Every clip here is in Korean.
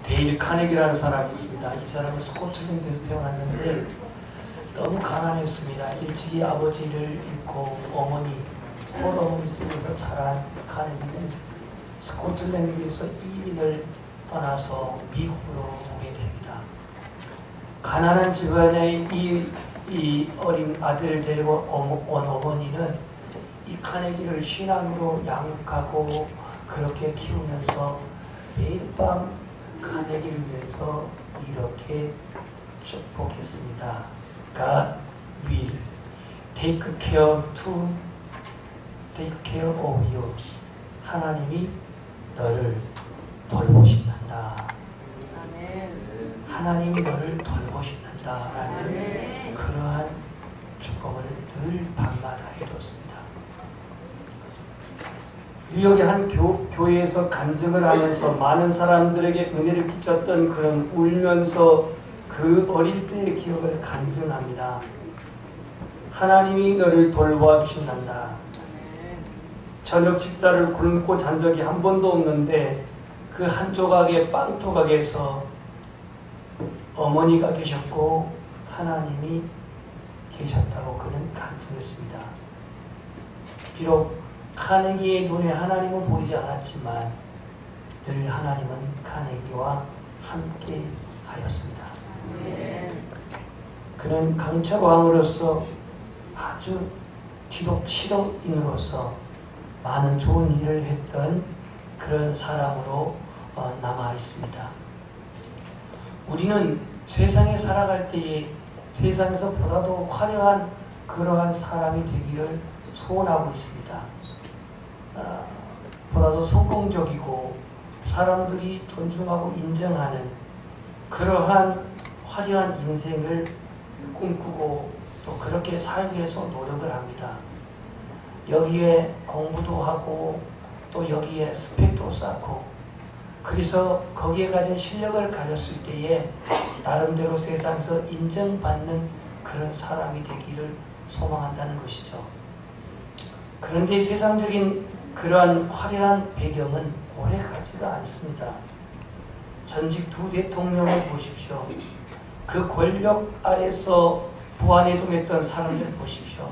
데일 카네기라는 사람이 있습니다. 이 사람은 스코틀랜드에서 태어났는데 너무 가난했습니다. 일찍이 아버지를 잃고 어머니, 홀어머니 속에서 자란 카네기는 스코틀랜드에서 이민을 떠나서 미국으로 오게 됩니다. 가난한 집안의 이 어린 아들을 데리고 온 어머니는 이 카네기를 신앙으로 양육하고 그렇게 키우면서 매일 밤 카네기를 위해서 이렇게 축복했습니다. God will take care of you. 하나님이 너를 돌보신단다. 하나님이 너를 돌보신단다. 라는 그러한 축복을 늘 밤마다 해줬습니다. 뉴욕의 한 교회에서 간증을 하면서 많은 사람들에게 은혜를 끼쳤던 그런 울면서 그 어릴 때의 기억을 간증합니다. 하나님이 너를 돌보아 주신단다. 저녁 식사를 굶고 잔 적이 한 번도 없는데 그 한 조각의 빵 조각에서 어머니가 계셨고 하나님이 계셨다고 그는 간증했습니다. 비록 카네기의 눈에 하나님은 보이지 않았지만 늘 하나님은 카네기와 함께 하였습니다. 그는 강철왕으로서 아주 기독 실험인으로서 많은 좋은 일을 했던 그런 사람으로 남아 있습니다. 우리는 세상에 살아갈 때에 세상에서 보다도 화려한 그러한 사람이 되기를 소원하고 있습니다. 보다도 성공적이고 사람들이 존중하고 인정하는 그러한 화려한 인생을 꿈꾸고 또 그렇게 살기 위해서 노력을 합니다. 여기에 공부도 하고 또 여기에 스펙도 쌓고 그래서 거기에 가진 실력을 가졌을 때에 나름대로 세상에서 인정받는 그런 사람이 되기를 소망한다는 것이죠. 그런데 세상적인 그러한 화려한 배경은 오래 가지가 않습니다. 전직 두 대통령을 보십시오. 그 권력 아래서 부안해동했던 사람들 보십시오.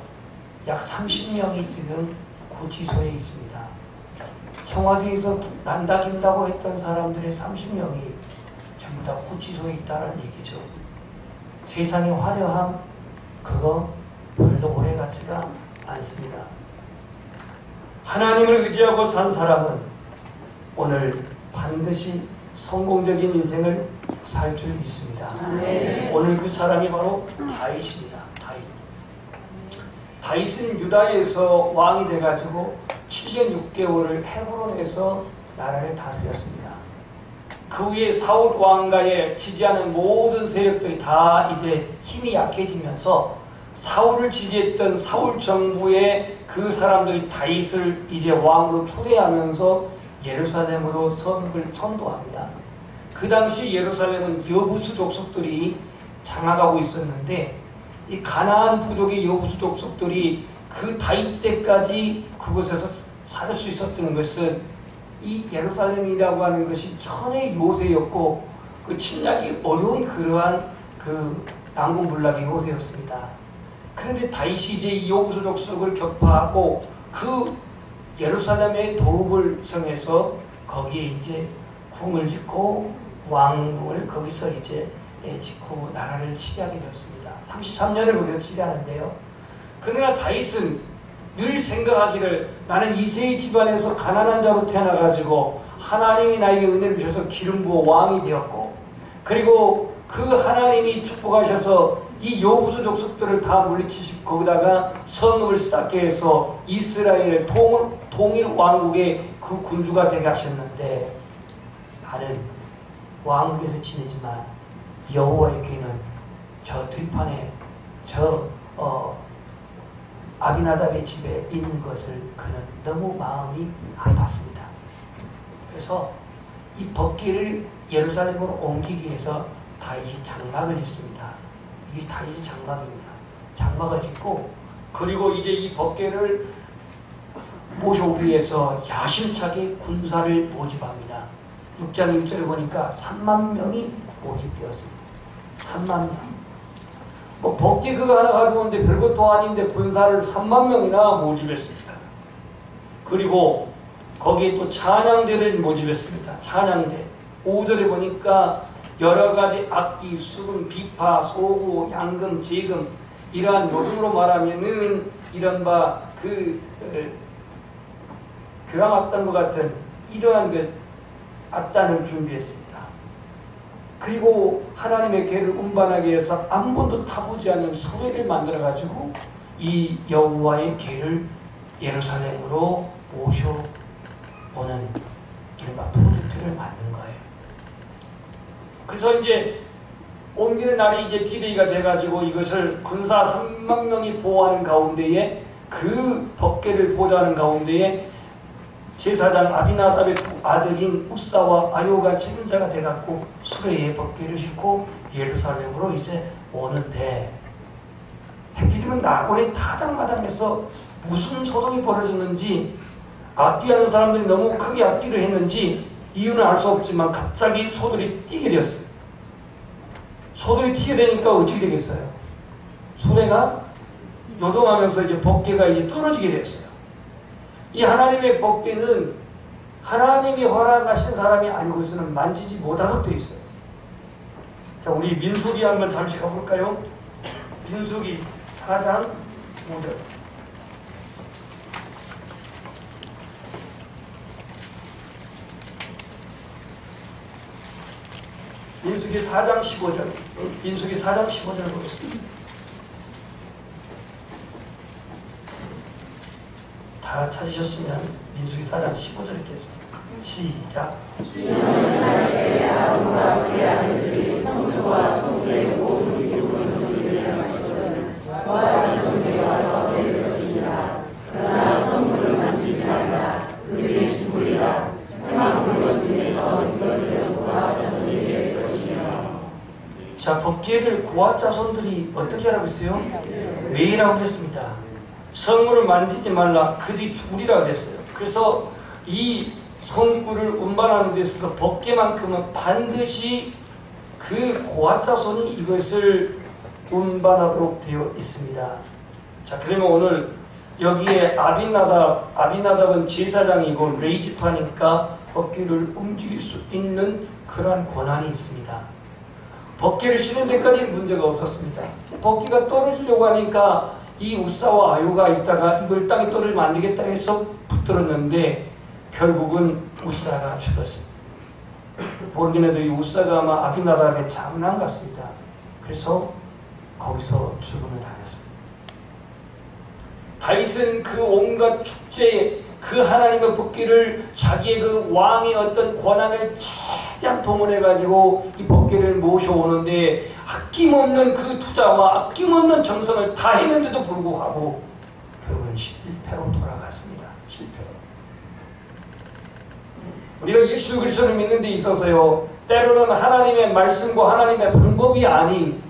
약 30명이 지금 구치소에 있습니다. 청와대에서 난다긴다고 했던 사람들의 30명이 전부 다 구치소에 있다는 얘기죠. 세상의 화려함 그거 별로 오래 가지가 않습니다. 하나님을 의지하고 산 사람은 오늘 반드시 성공적인 인생을 살 줄 믿습니다. 오늘 그 사람이 바로 다윗입니다. 다윗은 유다에서 왕이 돼가지고 7년 6개월을 헤브론에서 나라를 다스렸습니다. 그 후에 사울 왕가에 지지하는 모든 세력들이 다 이제 힘이 약해지면서 사울을 지지했던 사울 정부의 그 사람들이 다윗을 이제 왕으로 초대하면서 예루살렘으로 성읍을 천도합니다. 그 당시 예루살렘은 여부수 족속들이 장악하고 있었는데 이 가나안 부족의 여부수 족속들이 그 다윗 때까지 그곳에서 살 수 있었던 것은 이 예루살렘이라고 하는 것이 천의 요새였고 그 침략이 어려운 그러한 그 난공불락의 요새였습니다. 그런데 다윗이 이제 이 여부수 족속을 격파하고 그 예루살렘의 도읍을 정해서 거기에 이제 궁을 짓고 왕궁을 거기서 이제 짓고 나라를 치게 되었습니다. 33년을 거기서 치게하는데요. 그러나 다윗은 늘 생각하기를 나는 이새의 집안에서 가난한 자로 태어나가지고 하나님이 나에게 은혜를 주셔서 기름 부어 왕이 되었고 그리고 그 하나님이 축복하셔서 이 여부수 족속들을 다 물리치시고 거기다가 성읍을 쌓게 해서 이스라엘 통일 왕국의 그 군주가 되게 하셨는데 나는 왕국에서 지내지만 여호와의 귀는 저 들판에 아비나답의 집에 있는 것을 그는 너무 마음이 아팠습니다. 그래서 이 법궤를 예루살렘으로 옮기기 위해서 다윗이 장막을 짓습니다. 이게 다윗의 장막입니다. 장막을 짓고 그리고 이제 이 법궤를 모셔오기 위해서 야심차게 군사를 모집합니다. 6장 1절에 보니까 3만 명이 모집되었습니다. 3만 명. 뭐 법계 그거 하나 가져오는데 별것도 아닌데 군사를 3만 명이나 모집했습니다. 그리고 거기에 또 찬양대를 모집했습니다. 찬양대. 5절에 보니까 여러 가지 악기, 수금, 비파, 소고, 양금, 제금 이러한 요즘으로 말하면은 이런 교향 악단과 같은 이러한 악단을 준비했습니다. 그리고 하나님의 궤를 운반하기 위해서 한 번도 타보지 않은 소래를 만들어가지고 이 여호와의 궤를 예루살렘으로 모셔오는 이른바 프로젝트를 만든 거예요. 그래서 이제 옮기는 날이 이제 디데이가 돼가지고 이것을 군사 3만 명이 보호하는 가운데에 그 법궤를 보호하는 가운데에 제사장 아비나답의 두 아들인 우사와 아요가 책임자가 돼갖고 수레에 법궤를 싣고 예루살렘으로 이제 오는데 해필이면 나곤의 타당마당에서 무슨 소동이 벌어졌는지 악기하는 사람들이 너무 크게 악기를 했는지 이유는 알 수 없지만 갑자기 소들이 뛰게 되었어요. 소들이 튀게 되니까 어떻게 되겠어요? 수레가 요동하면서 이제 법궤가 이제 떨어지게 되었어요. 이 하나님의 법궤는 하나님이 허락하신 사람이 아니고서는 만지지 못하도록 되어 있어요. 자, 우리 민수기 한번 잠시 가볼까요? 민수기 4장 5절. 민수기 4장 15절. 민수기 4장 15절 보겠습니다. 다 찾으셨으면 민수기 4장 15절 읽겠습니다. 시작. 자, 법궤를 고아 자손들이 어떻게 하라고 했어요? 매이라고 했습니다. 성물을 만지지 말라, 그들이 죽으리라고 했어요. 그래서 이 성물을 운반하는 데 있어서 법궤만큼은 반드시 그 고아 자손이 이것을 운반하도록 되어 있습니다. 자, 그러면 오늘 여기에 아비나답은 제사장이고 레이지파니까 법궤를 움직일 수 있는 그러한 권한이 있습니다. 법궤를 싣는 데까지 문제가 없었습니다. 법궤가 떨어지려고 하니까 이 우사와 아요가 있다가 이걸 땅에 떨어지면 안 되겠다 해서 붙들었는데 결국은 우사가 죽었습니다. 모르긴 해도 이 우사가 아마 아비나답의 장남 같습니다. 그래서 거기서 죽음을 당했습니다. 다윗은 그 온갖 축제에 그 하나님의 법궤를 자기의 그 왕의 어떤 권한을 최대한 동원해가지고 이 법궤를 모셔오는데 아낌없는 그 투자와 아낌없는 정성을 다 했는데도 불구하고 결국은 실패로 돌아갔습니다. 실패로. 우리가 예수 그리스도를 믿는 데 있어서요, 때로는 하나님의 말씀과 하나님의 방법이 아닌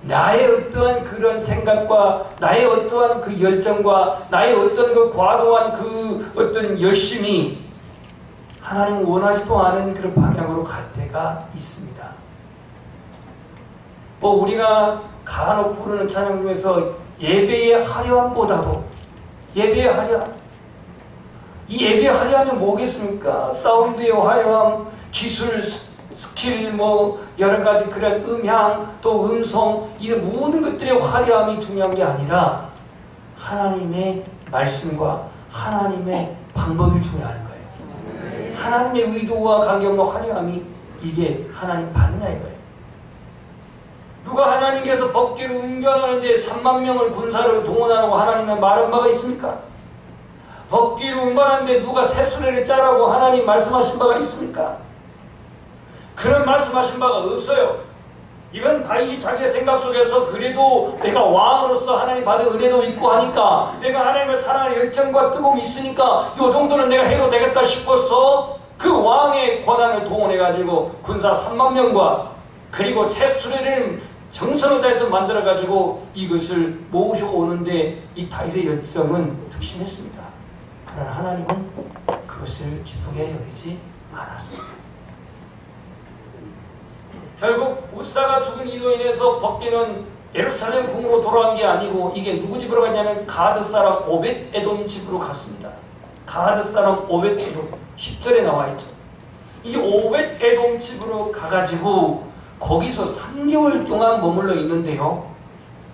나의 어떠한 그런 생각과 나의 어떠한 그 열정과 나의 어떤 그 과도한 그 어떤 열심이 하나님 원하지도 않은 그런 방향으로 갈 때가 있습니다. 뭐 우리가 간혹 부르는 찬양 중에서 예배의 화려함보다도 예배의 화려함, 이 예배의 화려함이 뭐겠습니까? 사운드의 화려함, 기술 스킬, 뭐 여러 가지 그런 음향, 또 음성, 이런 모든 것들의 화려함이 중요한 게 아니라 하나님의 말씀과 하나님의 방법이 중요한 거예요. 하나님의 의도와 관계없는 화려함이 이게 하나님 받느냐 이거예요. 누가 하나님께서 법궤를 운반하는데 3만 명을 군사를 동원하라고 하나님의 말한 바가 있습니까? 법궤를 운반하는데 누가 새수레를 짜라고 하나님 말씀하신 바가 있습니까? 그런 말씀하신 바가 없어요. 이건 다윗이 자기의 생각 속에서 그래도 내가 왕으로서 하나님 받은 은혜도 있고 하니까 내가 하나님을 사랑하는 열정과 뜨거움이 있으니까 이 정도는 내가 해도 되겠다 싶어서 그 왕의 권한을 동원해가지고 군사 3만 명과 그리고 새 수레를 정성을 다해서 만들어가지고 이것을 모셔오는데 이 다윗의 열정은 특심했습니다. 그러나 하나님은 그것을 기쁘게 여기지 않았습니다. 결국 우사가 죽은 일로 인해서 벗개는 예루살렘 궁으로 돌아간 게 아니고 이게 누구 집으로 갔냐면 가드 사람 오벳 에돔 집으로 갔습니다. 가드 사람 오벳 에돔 10절에 나와 있죠. 이 오벳 에돔 집으로 가가지고 거기서 3개월 동안 머물러 있는데요.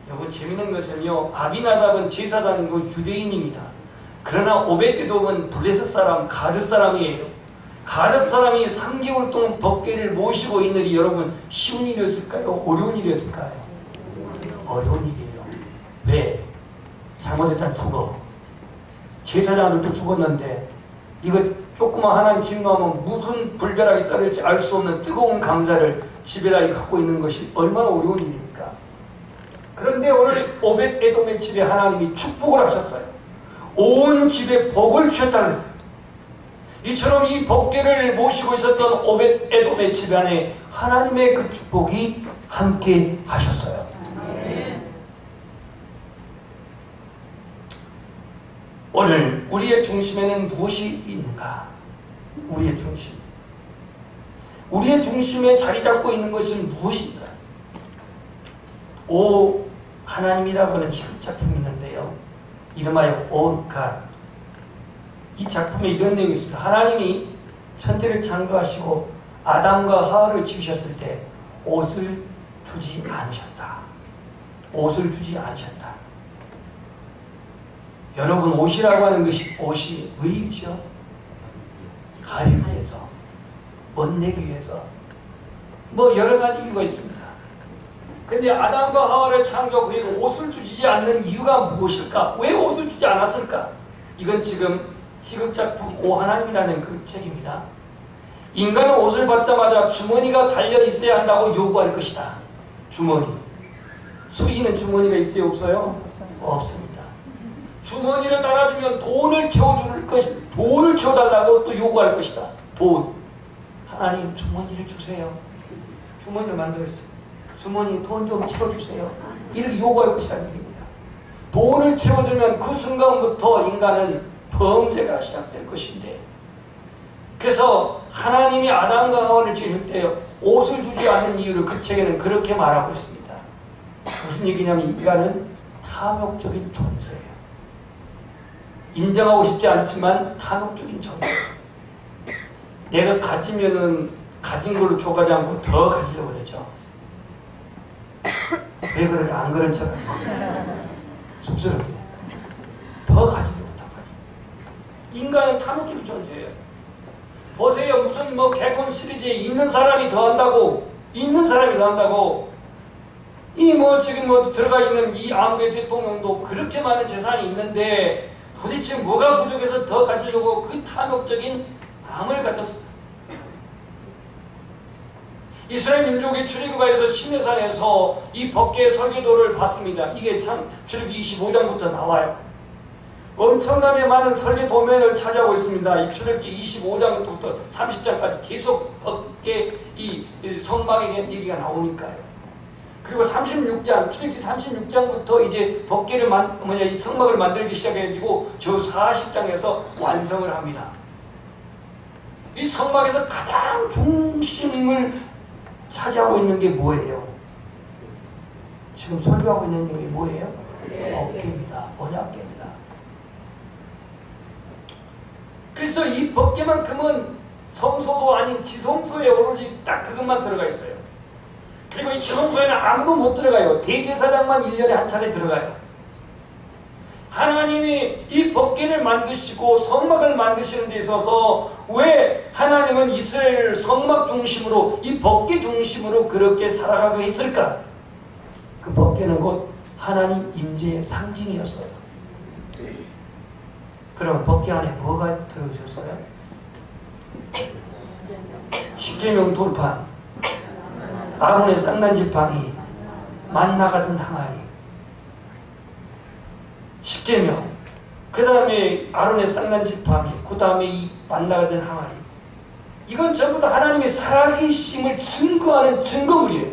여러분 재밌는 것은요, 아비나답은 제사장이고 유대인입니다. 그러나 오벳 에돔은 블레셋 사람, 가드 사람이에요. 가드 사람이 3개월 동안 벗개를 모시고 있는 일이 여러분 쉬운 일이었을까요? 어려운 일이었을까요? 어려운 일이에요. 왜? 잘못했다면 죽어. 제사장들도 죽었는데 이거 조그만 하나님 진노하면 무슨 불벼락이 떨어질지 알 수 없는 뜨거운 감자를 집에다 갖고 있는 것이 얼마나 어려운 일입니까? 그런데 오늘 오벳 에돔의 집에 하나님이 축복을 하셨어요. 온 집에 복을 주셨다고 했어요. 이처럼 이 벗개를 모시고 있었던 오벳 에돔의 집안에 하나님의 그 축복이 함께 하셨어요. 오늘 우리의 중심에는 무엇이 있는가? 우리의 중심. 우리의 중심에 자리 잡고 있는 것은 무엇인가? 오 하나님이라고 하는 희극작품이 있는데요. 이름하여 오 갓. 이 작품에 이런 내용이 있습니다. 하나님이 천지를 창조하시고 아담과 하와를 지으셨을 때 옷을 주지 않으셨다. 옷을 주지 않으셨다. 여러분 옷이라고 하는 것이 옷이 왜 입죠? 가리기 위해서, 멋내기 위해서, 뭐 여러 가지 이유가 있습니다. 근데 아담과 하와를 창조 그리고 옷을 주지 않는 이유가 무엇일까? 왜 옷을 주지 않았을까? 이건 지금 희극작품 오 하나님이라는 그 책입니다. 인간은 옷을 받자마자 주머니가 달려 있어야 한다고 요구할 것이다. 주머니. 수리는 주머니가 있어요? 없어요? 없습니다. 주머니를 달아주면 돈을 채워줄 것이다. 돈을 채워달라고 또 요구할 것이다. 돈. 하나님 주머니를 주세요. 주머니를 만들었어요. 주머니 돈 좀 채워주세요. 이렇게 요구할 것이라는 얘기입니다. 돈을 채워주면 그 순간부터 인간은 범죄가 시작될 것인데, 그래서 하나님이 아담과 하와를 지을 때 옷을 주지 않는 이유를 그 책에는 그렇게 말하고 있습니다. 무슨 얘기냐면 인간은 탐욕적인 존재예요. 인정하고 싶지 않지만 탐욕적인 존재. 내가 가지면은 가진 걸로 족하지 않고 더 가지려고 그러죠. 왜 그러지? 안 그런 척 하죠. 쑥스럽게. 더 가지려고. 인간은 탐욕적인 존재예요. 보세요. 무슨 뭐 개콘 시리즈에 있는 사람이 더 한다고, 있는 사람이 더 한다고. 이 뭐 지금 뭐 들어가 있는 이 아무개 대통령도 그렇게 많은 재산이 있는데 도대체 뭐가 부족해서 더 가지려고 그 탐욕적인 마음을 가졌습니다. 이스라엘 민족이 출애굽하여서 시내산에서 이 벗개 설계도를 봤습니다. 이게 참 출애굽기 25장부터 나와요. 엄청나게 많은 설계 도면을 차지하고 있습니다. 이 출애굽기 25장부터 30장까지 계속 벗개 이 성막에 대한 얘기가 나오니까요. 그리고 36장, 출애굽기 36장부터 이제 벗개를 이 성막을 만들기 시작해가지고 저 40장에서 완성을 합니다. 이 성막에서 가장 중심을 차지하고 있는 게 뭐예요? 지금 설교하고 있는 게 뭐예요? 어깨입니다. 언약궤입니다. 그래서 이 벗개만큼은 성소도 아닌 지성소에 오로지 딱 그것만 들어가 있어요. 그리고 이 지성소에는 아무도 못 들어가요. 대제사장만 1년에 한 차례 들어가요. 하나님이 이 벗개를 만드시고 성막을 만드시는 데 있어서 왜 하나님은 이스라엘 성막 중심으로 이 벗개 중심으로 그렇게 살아가고 있을까? 그 벗개는 곧 하나님 임재의 상징이었어요. 그럼 벗개 안에 뭐가 들어오셨어요? 십계명 돌판, 아론의 쌍난지팡이, 만나가던 항아리, 십계명, 그 다음에 아론의 쌍난지팡이, 그 다음에 이 만나가던 항아리. 이건 전부 다 하나님의 살아계심을 증거하는 증거물이에요.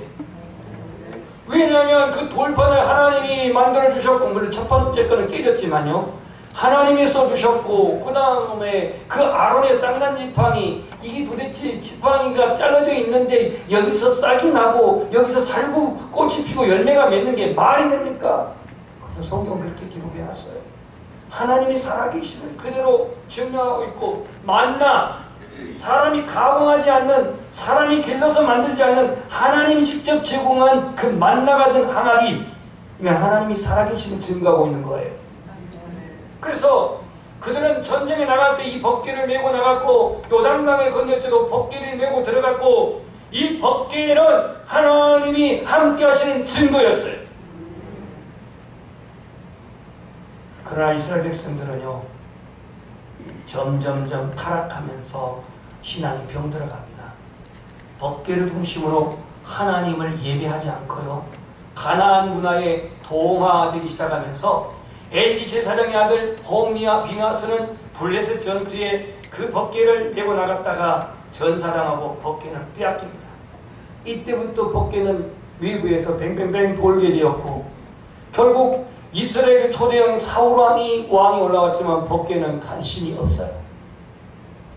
왜냐하면 그 돌판을 하나님이 만들어 주셨고, 물론 첫 번째 거는 깨졌지만요. 하나님이 써주셨고, 그 다음에 그 아론의 쌍난 지팡이, 이게 도대체 지팡이가 잘라져 있는데 여기서 싹이 나고 여기서 살구 꽃이 피고 열매가 맺는 게 말이 됩니까? 그래서 성경 그렇게 기록해놨어요. 하나님이 살아계심을 그대로 증명하고 있고, 만나, 사람이 가공하지 않는, 사람이 길러서 만들지 않는 하나님이 직접 제공한 그 만나 같은 항아리, 하나님이 살아계심을 증거하고 있는 거예요. 그래서 그들은 전쟁에 나갈 때 이 법궤를 메고 나갔고, 요단강을 건널 때도 법궤를 메고 들어갔고, 이 법궤는 하나님이 함께 하시는 증거였어요. 그러나 이스라엘 백성들은요, 점점점 타락하면서 신앙이 병들어갑니다. 법궤를 중심으로 하나님을 예배하지 않고요, 가나안 문화에 동화되기 시작하면서 엘리 제사장의 아들 홈리와 비나스는 블레셋 전투에 그 법궤를 메고 나갔다가 전사당하고 법궤는 빼앗깁니다. 이때부터 법궤는 외부에서 뱅뱅뱅 돌게 되었고, 결국 이스라엘 초대형 사울왕이 올라왔지만 법궤는 관심이 없어요.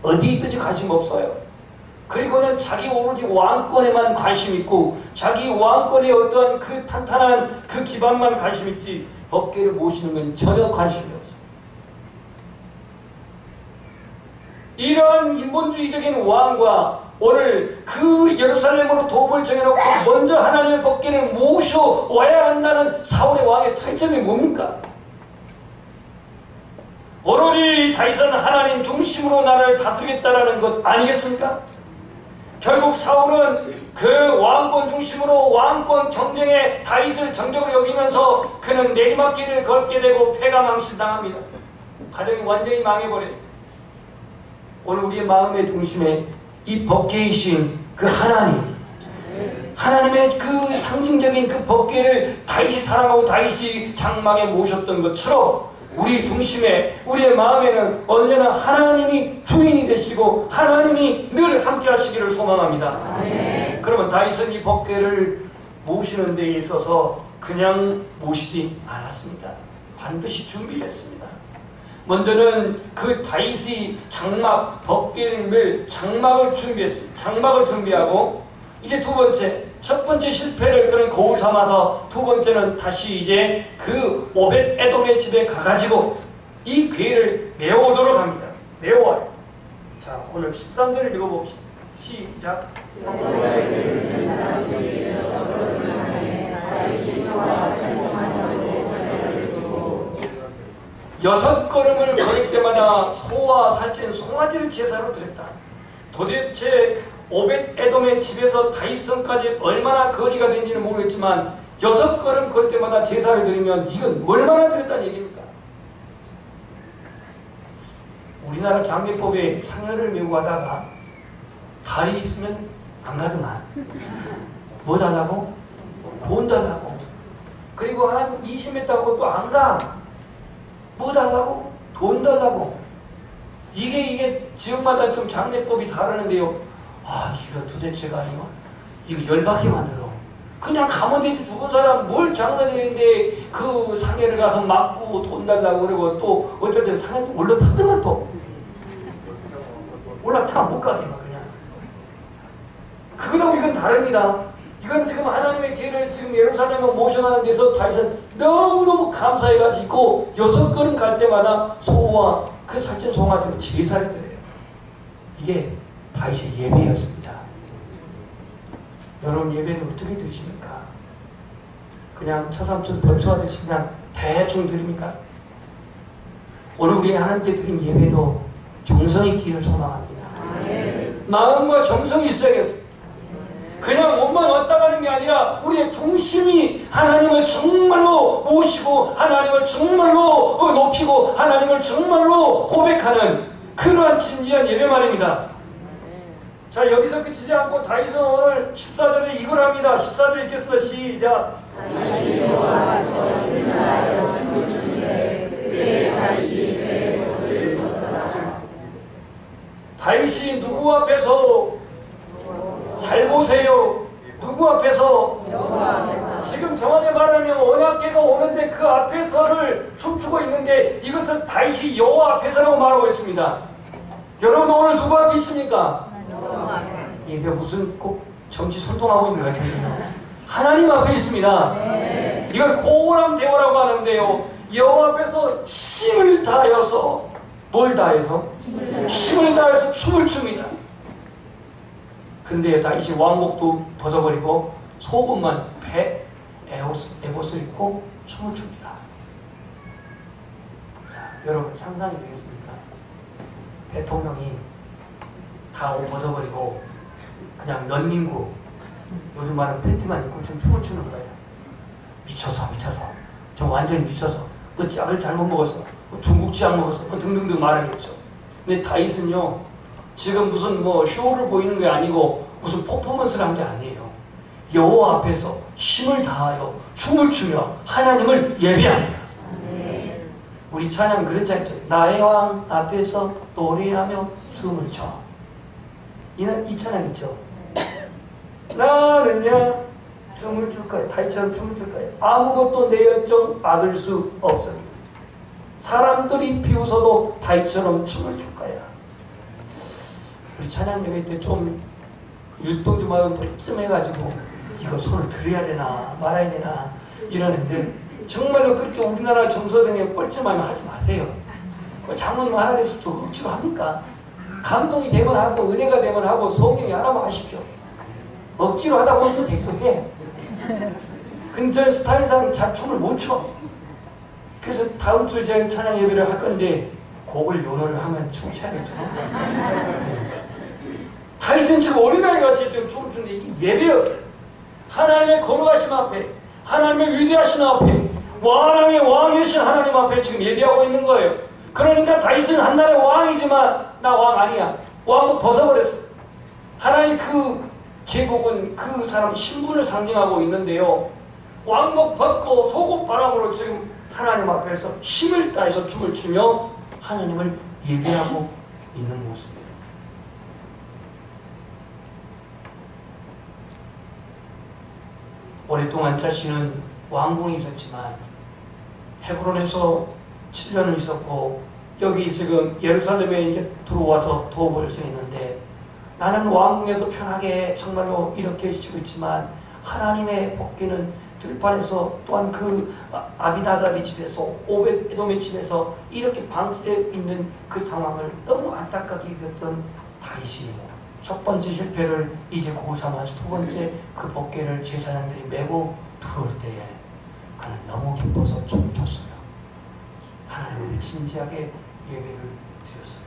어디 있든지 관심 없어요. 그리고는 자기 오로지 왕권에만 관심 있고, 자기 왕권의 어떠한 그 탄탄한 그 기반만 관심 있지, 법궤를 모시는 건 전혀 관심이 없어요. 이러한 인본주의적인 왕과 오늘 그 예루살렘으로 도움을 정해놓고 먼저 하나님의 법궤를 모셔와야 한다는 사울의 왕의 차이점이 뭡니까? 오로지 다윗은 하나님 중심으로 나라를 다스리겠다라는 것 아니겠습니까? 결국 사울은 그 왕권 중심으로 왕권 정쟁에 다윗을 정적으로 여기면서 그는 내리막길을 걷게 되고 패가망신당합니다. 가정이 완전히 망해버려요. 오늘 우리의 마음의 중심에 이 법궤이신 그 하나님, 하나님의 그 상징적인 그 법궤를 다윗이 사랑하고 다윗이 장막에 모셨던 것처럼 우리 중심에, 우리의 마음에는 언제나 하나님이 주인이 되시고 하나님이 늘 함께 하시기를 소망합니다. 네. 그러면 다윗은 이 법궤를 모시는 데 있어서 그냥 모시지 않았습니다. 반드시 준비했습니다. 먼저는 그 다윗이 장막, 법궤를 장막을 준비했습니다. 장막을 준비하고, 이제 두 번째, 첫 번째 실패를 그런 거울 삼아서 두 번째는 다시 이제 그 오벳 에돔의 집에 가가지고 이 궤를 메워오도록 합니다. 메워와요. 자, 오늘 13절을 읽어봅시다. 시작. 여섯 걸음을 걸을 때마다 소와 살찐 송아지를 제사로 드렸다. 도대체 오벳 에돔의 집에서 다윗성까지 얼마나 거리가 되는지는 모르겠지만 여섯 걸음 걸 때마다 제사를 드리면 이건 얼마나 드렸다는 얘기입니까? 우리나라 장례법에 상여를 메고 가다가 다리 있으면 안 가더만. 뭐 달라고? 돈 달라고. 그리고 한 20m 하고 또 안 가. 뭐 달라고? 돈 달라고. 이게 지역마다 좀 장례법이 다르는데요. 아, 이거 도대체가 이거 열받게 만들어. 그냥 가면 되지. 죽은 사람 뭘 장사드리는데 그 상해를 가서 맞고 돈 달라고 그러고, 또 어쩔 때 상해 올라타더만 또 올라타면 못 가게 막 그냥. 그거하고 이건 다릅니다. 이건 지금 하나님의 궤를 지금 예루살렘에 모셔가는 데서 다윗은 너무너무 감사해가지고 여섯 걸음 갈 때마다 소와 그 살찐 송아지로 제사를 드려요. 이게 다윗의 예배였습니다. 여러분 예배를 어떻게 드리십니까? 그냥 처삼촌 벌초하듯이 그냥 대충 드립니까? 오늘 우리 하나님께 드린 예배도 정성 있기를 소망합니다. 마음과 정성이 있어야겠습니다. 그냥 몸만 왔다 가는 게 아니라 우리의 중심이 하나님을 정말로 모시고 하나님을 정말로 높이고 하나님을 정말로 고백하는 그러한 진지한 예배 말입니다. 자, 여기서 그치지 않고 다윗은 오늘 14절에 이걸 합니다. 14절 읽겠습니다. 시작. 다윗이 누구 앞에서, 잘 보세요, 누구 누구 앞에서? 여호와 앞에서. 지금 정확히 말하면 언약궤가 오는데 그 앞에서를 춤추고 있는데 이것을 다윗이 여호와 앞에서라고 말하고 있습니다. 여러분 오늘 누구 앞에 있습니까? 여호와 앞에. 이게 무슨 꼭 정치 선동하고 있는 것 같은데요. 하나님 앞에 있습니다. 네. 이걸 고ram 대오라고 하는데요. 여호와 앞에서 힘을 다하여서 뭘 다해서? 힘을 다해서 춤을 춥니다. 근데 다윗이 왕복도 벗어버리고 속옷만 에봇을 입고 춤을 춥니다. 자, 여러분 상상이 되겠습니까? 대통령이 다 옷 벗어버리고 그냥 런닝구 요즘 말은 팬티만 입고 좀 춤을 추는 거예요. 미쳐서 저 완전히 미쳐서 뭐 짝을 잘못 먹어서 뭐 중국지약 먹어서 뭐 등등등 말하겠죠. 근데 다윗은요 지금 무슨 뭐 쇼를 보이는 게 아니고 무슨 퍼포먼스를 한 게 아니에요. 여호와 앞에서 힘을 다하여 춤을 추며 하나님을 예배합니다. 우리 찬양 그런 차 있죠. 나의 왕 앞에서 노래하며 춤을 춰. 이 찬양 있죠. 나는야 춤을 출 거야. 다윗처럼 춤을 출 거야. 아무것도 내 열정 막을 수 없으니 사람들이 비웃어도 다윗처럼 춤을 출 거야. 우리 찬양 예배 때 좀 율동 좀 하면 뻘쭘해가지고 이거 손을 들여야 되나 말아야 되나 이러는데 정말로 그렇게 우리나라 정서등에 뻘쭘하면 하지 마세요. 장로님 하나님께서도 억지로 합니까? 감동이 되면 하고 은혜가 되면 하고 성령이 하라고 하십시오. 억지로 하다 보면 또 되기도 해. 근데 저는 스타일상 잘 춤을 못 춰. 그래서 다음 주에 제가 찬양 예배를 할 건데 곡을 요노를 하면 춤 춰야겠죠. 다윗은 지금 어린아이같이 지금 춤을 추는데 이게 예배였어요. 하나님의 거룩하심 앞에 하나님의 위대하신 앞에 왕의 왕이신 하나님 앞에 지금 예배하고 있는 거예요. 그러니까 다윗은 한 나라의 왕이지만 나 왕 아니야. 왕을 벗어버렸어. 하나의 그 제복은 그 사람 신분을 상징하고 있는데요. 왕복 벗고 속옷 바람으로 지금 하나님 앞에서 힘을 다해서 춤을 추며 하나님을 예배하고 있는 모습이에요. 오랫동안 자신은 왕궁이 있었지만 헤브론에서 7년을 있었고 여기 지금 예루살렘에 이제 들어와서 도읍을 세웠는데 나는 왕궁에서 편하게 정말로 이렇게 쉬고 있지만 하나님의 복귀는 들판에서 또한 그 아비나답의 집에서 오벳에돔의 집에서 이렇게 방치되어 있는 그 상황을 너무 안타깝게 여겼던 다윗이 첫 번째 실패를 이제 고고 삼아서 두 번째 그 복귀를 제사장들이 메고 들어올 때에 그는 너무 기뻐서 춤을 췄어요. 하나님을 진지하게 예배를 드렸어요.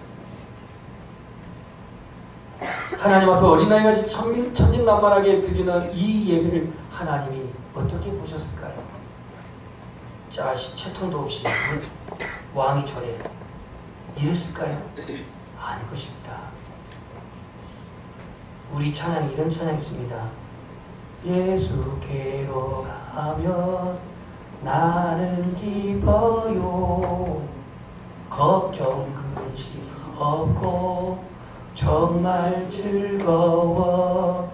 하나님 앞에 어린아이같이 천진난만하게 드리는 이 예배를 하나님이 어떻게 보셨을까요? 자, 채통도 없이 왕이 절에 이랬을까요? 아닐 것입니다. 우리 찬양이 이런 찬양이 있습니다. 예수께로 가면 나는 기뻐요. 걱정 근심 없고 정말 즐거워.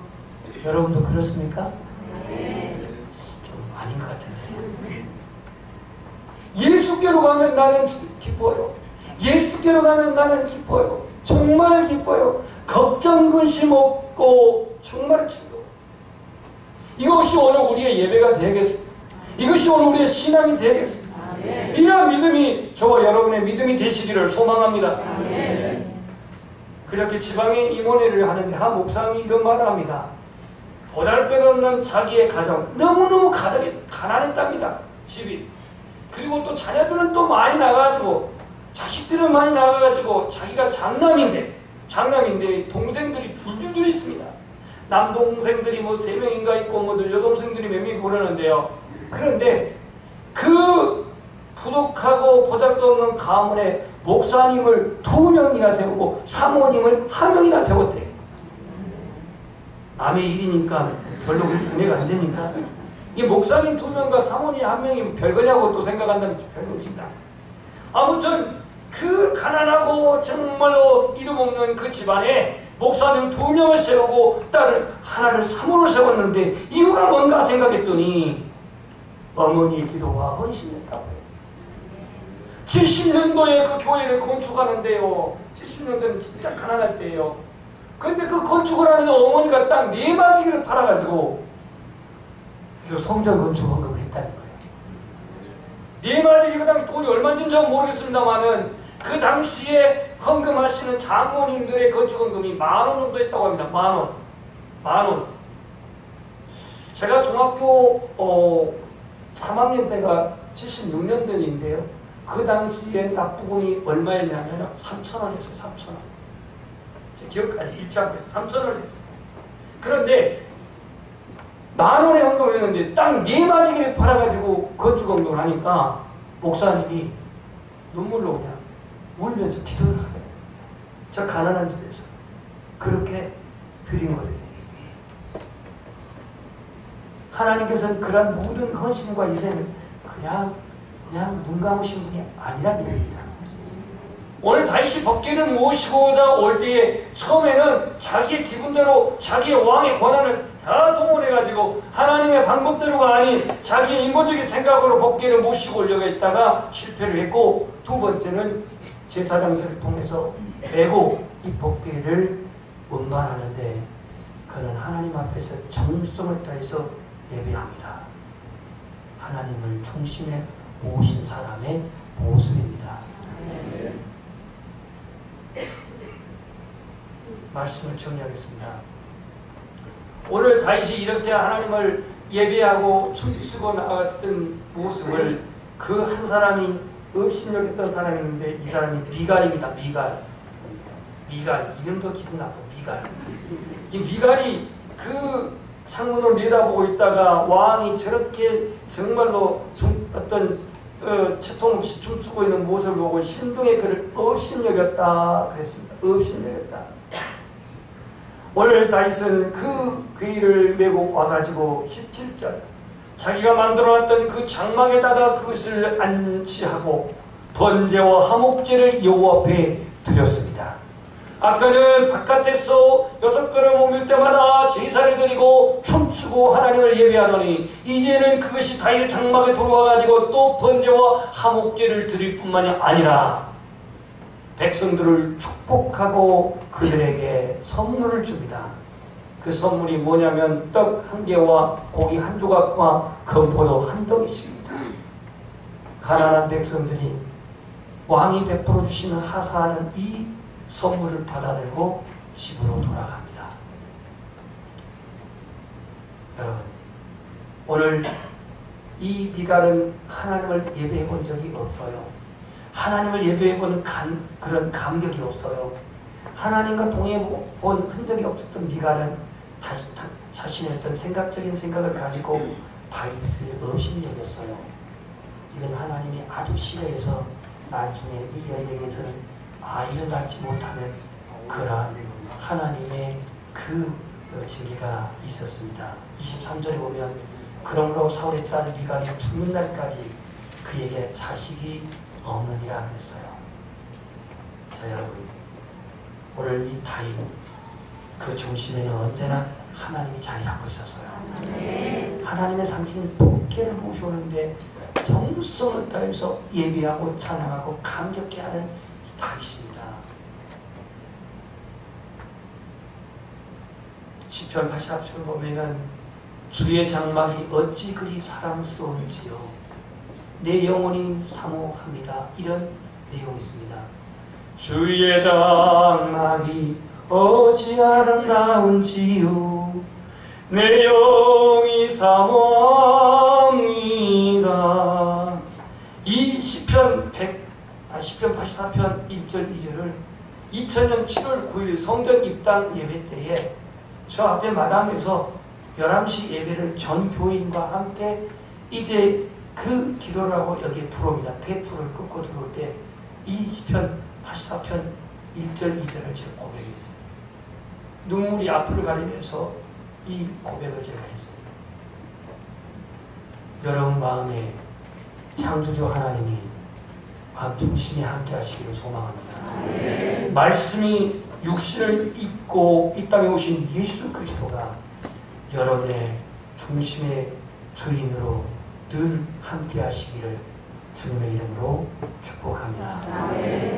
여러분도 그렇습니까? 네. 좀 아닌 것 같은데. 예수께로 가면 나는 기뻐요. 예수께로 가면 나는 기뻐요. 정말 기뻐요. 걱정 근심 없고 정말 즐거워. 이것이 오늘 우리의 예배가 되겠습니다. 이것이 오늘 우리의 신앙이 되겠습니다. 이러한 믿음이 저와 여러분의 믿음이 되시기를 소망합니다. 그렇게 지방에 임원회를 하는데 한 목사님이 이런 말을 합니다. 보잘것없는 자기의 가정 너무너무 가난했답니다. 집이. 그리고 또 자녀들은 또 많이 나가가지고 자식들은 많이 나가가지고 자기가 장남인데 동생들이 줄줄줄 있습니다. 남동생들이 뭐 3명인가 있고 뭐 여동생들이 몇 명이 그러는데요. 그런데 그 부족하고 보잘것없는 가문에 목사님을 2명이나 세우고 사모님을 1명이나 세웠대. 남의 일이니까 별로 은혜가 안 되니까 이 목사님 2명과 사모님 1명이 별거냐고 또 생각한다면 별거입니다. 아무튼 그 가난하고 정말로 이름 없는 그 집안에 목사님 2명을 세우고 딸을 하나를 3호를 세웠는데 이유가 뭔가 생각했더니 어머니의 기도가 헌신했다고 해요. 70년도에 그 교회를 건축하는데요. 70년도는 진짜 가난할 때예요. 근데 그 건축을 하는데 어머니가 딱 4마지기를 팔아가지고 그 성전 건축 헌금을 했다는 거예요. 4마지기 그 당시 돈이 얼마인지는 잘 모르겠습니다만은 그 당시에 헌금하시는 장모님들의 건축 헌금이 10,000원 정도 했다고 합니다. 10,000원. 제가 중학교 3학년 때가 76년도인데요. 그 당시에 납부금이 얼마였냐면 3,000원이었어요. 3,000원. 제 기억까지 잃지 않고 3,000원을 했어요. 그런데 10,000원에 헌금을 했는데 딱 4마지기를 팔아가지고 건축 헌금을 하니까 목사님이 눈물로 그냥 울면서 기도를 하더래요. 저 가난한 집에서 그렇게 드린 거예요. 하나님께서는 그런 모든 헌신과 희생을 그냥 눈 감으신 분이 아니라는 얘기입니다. 오늘 다윗이 법궤를 모시고자 올 때에 처음에는 자기의 기분대로 자기의 왕의 권한을 다 동원해가지고 하나님의 방법대로가 아닌 자기의 인본적인 생각으로 법궤를 모시고 오려고 했다가 실패를 했고, 두 번째는 제사장들을 통해서 메고 이 법궤를 운반하는데 그는 하나님 앞에서 정성을 다해서 예배합니다. 하나님을 중심에 모신 사람의 모습입니다. 말씀을 정리하겠습니다. 오늘 다윗이 이렇게 하나님을 예배하고 춤추고 나갔던 모습을 그 한 사람이 업신여겼던 사람이 있는데 이 사람이 미갈입니다. 미갈. 이름도 기분 나빠. 미갈. 이 미갈이 그 창문을 내다보고 있다가 왕이 저렇게 정말로 어떤 채통 없이 춤추고 있는 모습을 보고 신중에 그를 업신여겼다 그랬습니다. 업신여겼다. 오늘 다윗은 그 괴를 메고 와가지고 17절 자기가 만들어놨던 그 장막에다가 그것을 안치하고 번제와 화목제를 여호와 앞에 드렸습니다. 아까는 바깥에서 6걸음 옮길 때마다 제사를 드리고 춤추고 하나님을 예배하더니 이제는 그것이 다윗의 장막에 들어와가지고 또 번제와 화목제를 드릴 뿐만이 아니라 백성들을 축복하고 그들에게 선물을 줍니다. 그 선물이 뭐냐면 떡 1개와 고기 1조각과 건포도 1덩이씩입니다. 가난한 백성들이 왕이 베풀어 주시는 하사하는 이 선물을 받아들고 집으로 돌아갑니다. 여러분, 오늘 이 미갈은 하나님을 예배해 본 적이 없어요. 하나님을 예배해 보는 그런 감격이 없어요. 하나님과 동해 본 흔적이 없었던 미갈은 자신의 어떤 생각적인 생각을 가지고 다윗을 업신여겼어요. 이건 하나님이 아주 싫어해서 나중에 이 여인에게서는 아이를 낳지 못하는 그러한 하나님의 그 징계가 있었습니다. 23절에 보면 그러므로 사울의 딸 미갈이 죽는 날까지 그에게 자식이 없느니라 그랬어요. 자, 여러분, 오늘 이 다윗 그 중심에는 언제나 하나님이 자리 잡고 있었어요. 하나님의 상징인 법궤를 모셔오는데 정성을 다해서 예배하고 찬양하고 감격해 하는 다윗입니다. 시편 84편 보면은 주의 장막이 어찌 그리 사랑스러운지요 내 영혼이 사모합니다. 이런 내용이 있습니다. 주의 장막이 어찌 아름다운지요 내 영이 사모합니다. 이 시편 84편 1절 2절을 2000년 7월 9일 성전 입당 예배 때에 저 앞에 마당에서 11시 예배를 전 교인과 함께 이제 그 기도를 하고 여기에 들어옵니다. 테이프를 끊고 들어올 때 이 시편 84편 1절 2절을 제가 고백했습니다. 눈물이 앞을 가리면서 이 고백을 제가 했습니다. 여러분 마음에 창조주 하나님이 마음 중심에 함께 하시기를 소망합니다. 말씀이 육신을 입고 이 땅에 오신 예수 그리스도가 여러분의 중심의 주인으로 늘 함께 하시기를 주님의 이름으로 축복합니다. 아멘.